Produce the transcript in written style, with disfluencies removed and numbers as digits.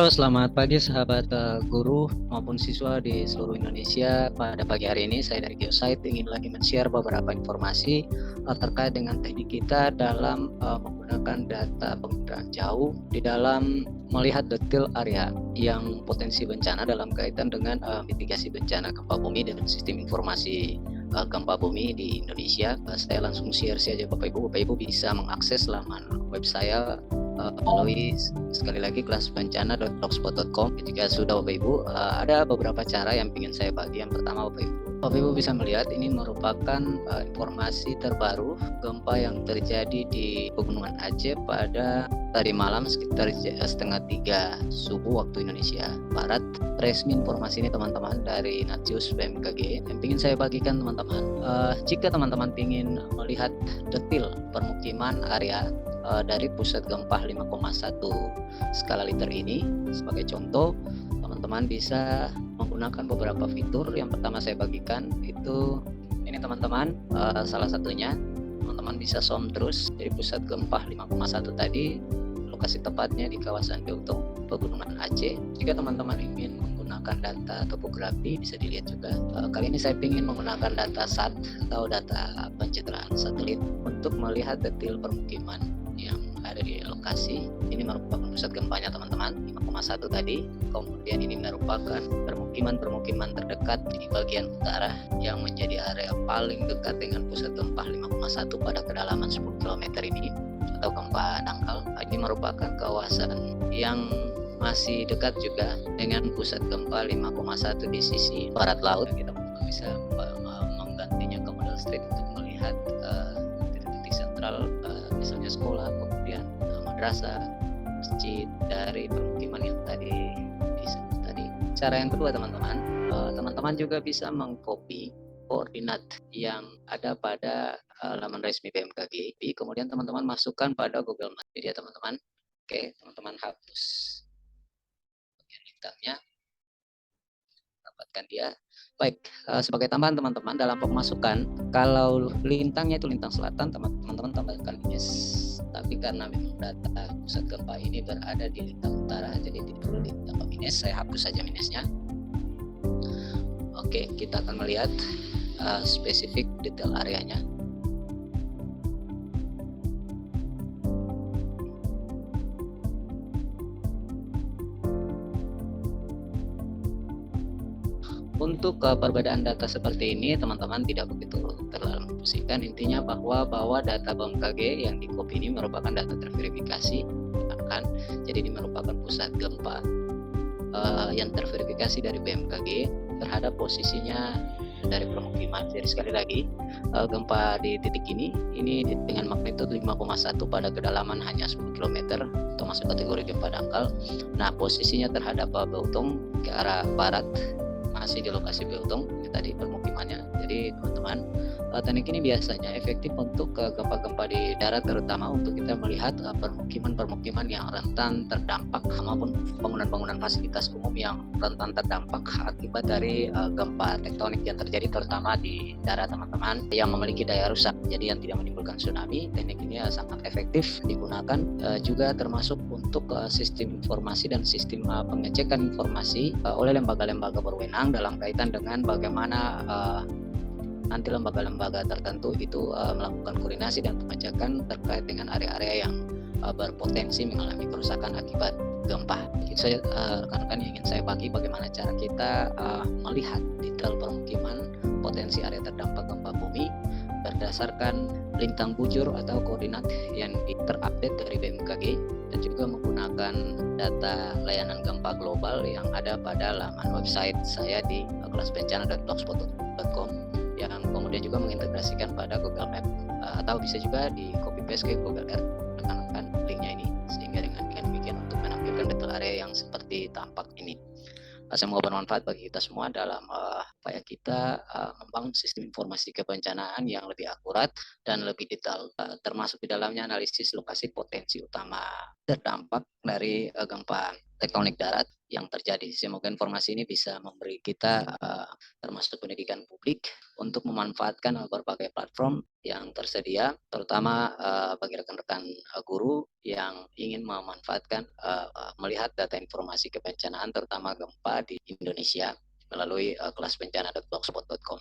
Halo, selamat pagi sahabat guru maupun siswa di seluruh Indonesia. Pada pagi hari ini saya dari Geosite ingin lagi men-share beberapa informasi terkait dengan teknik kita dalam menggunakan data penginderaan jauh di dalam melihat detail area yang potensi bencana dalam kaitan dengan mitigasi bencana gempa bumi dan sistem informasi gempa bumi di Indonesia. Saya langsung share saja Bapak Ibu bisa mengakses laman web saya melalui sekali lagi kelasbencana.blogspot.com. Jika sudah Bapak Ibu, ada beberapa cara yang ingin saya bagi. Yang pertama Bapak Ibu bisa melihat ini merupakan informasi terbaru gempa yang terjadi di Pegunungan Aceh pada tadi malam sekitar setengah 3 subuh waktu Indonesia Barat. Resmi informasi ini teman-teman dari Natius BMKG yang ingin saya bagikan teman-teman. Jika teman-teman ingin melihat detail permukiman area dari pusat gempa 5,1 skala Richter ini, sebagai contoh teman-teman bisa menggunakan beberapa fitur. Yang pertama saya bagikan itu ini teman-teman, salah satunya teman-teman bisa zoom terus dari pusat gempa 5,1 tadi, lokasi tepatnya di kawasan Beutong, Pegunungan Aceh. Jika teman-teman ingin menggunakan data topografi bisa dilihat juga. Kali ini saya ingin menggunakan data SAT atau data pencitraan satelit untuk melihat detail permukiman yang ada di lokasi. Ini merupakan pusat gempanya teman-teman 5,1 tadi. Kemudian ini merupakan permukiman terdekat di bagian utara yang menjadi area paling dekat dengan pusat gempa 5,1 pada kedalaman 10 km ini atau gempa dangkal. Ini merupakan kawasan yang masih dekat juga dengan pusat gempa 5,1 di sisi barat laut. Kita bisa menggantinya ke model street untuk melihat titik-titik sentral, misalnya sekolah, kemudian madrasah, masjid dari permukiman yang tadi disebut tadi. Cara yang kedua teman-teman juga bisa mengcopy koordinat yang ada pada laman resmi BMKG, kemudian teman-teman masukkan pada Google Maps. Jadi ya teman-teman, oke, teman-teman hapus bagian lintangnya, dapatkan dia. Baik, sebagai tambahan teman-teman dalam pemasukan, kalau lintangnya itu lintang selatan, teman-teman tambahkan minus. Tapi karena memang data pusat gempa ini berada di lintang utara, jadi tidak perlu ditambah minus. Saya hapus saja minusnya. Oke, kita akan melihat spesifik detail areanya. Untuk perbedaan data seperti ini teman-teman tidak begitu terlalu memposisikan. Intinya bahwa data BMKG yang di copy ini merupakan data terverifikasi, kan? Jadi ini merupakan pusat gempa yang terverifikasi dari BMKG terhadap posisinya dari permukiman. Jadi sekali lagi, gempa di titik ini dengan magnitud 5,1 pada kedalaman hanya 10 km atau masuk kategori gempa dangkal. Nah, posisinya terhadap Beutong ke arah barat, masih di lokasi Beutong tadi permukimannya. Jadi teman-teman, teknik ini biasanya efektif untuk gempa-gempa di darat, terutama untuk kita melihat permukiman-permukiman yang rentan terdampak maupun bangunan-bangunan fasilitas umum yang rentan terdampak akibat dari gempa tektonik yang terjadi terutama di darat teman-teman yang memiliki daya rusak, jadi yang tidak menimbulkan tsunami. Teknik ini sangat efektif digunakan juga termasuk untuk sistem informasi dan sistem pengecekan informasi oleh lembaga-lembaga berwenang dalam kaitan dengan bagaimana nanti lembaga-lembaga tertentu itu melakukan koordinasi dan pengecekan terkait dengan area-area yang berpotensi mengalami kerusakan akibat gempa. Itu saja rekan-rekan yang ingin saya bagi bagaimana cara kita melihat detail permukiman potensi area terdampak gempa bumi berdasarkan lintang bujur atau koordinat yang terupdate dari BMKG dan juga menggunakan data layanan gempa global yang ada pada laman website saya di kelasbencana.blogspot.com yang kemudian juga mengintegrasikan pada Google Map atau bisa juga di copy paste ke Google Earth rekan-rekan linknya ini, sehingga dengan demikian untuk menampilkan detail area yang seperti tampak ini. Semoga bermanfaat bagi kita semua dalam upaya kita membangun sistem informasi kebencanaan yang lebih akurat dan lebih detail, termasuk di dalamnya analisis lokasi potensi utama terdampak dari gempa tektonik darat yang terjadi. Semoga informasi ini bisa memberi kita termasuk pendidikan publik untuk memanfaatkan berbagai platform yang tersedia, terutama bagi rekan-rekan guru yang ingin memanfaatkan melihat data informasi kebencanaan terutama gempa di Indonesia melalui kelasbencana.blogspot.com.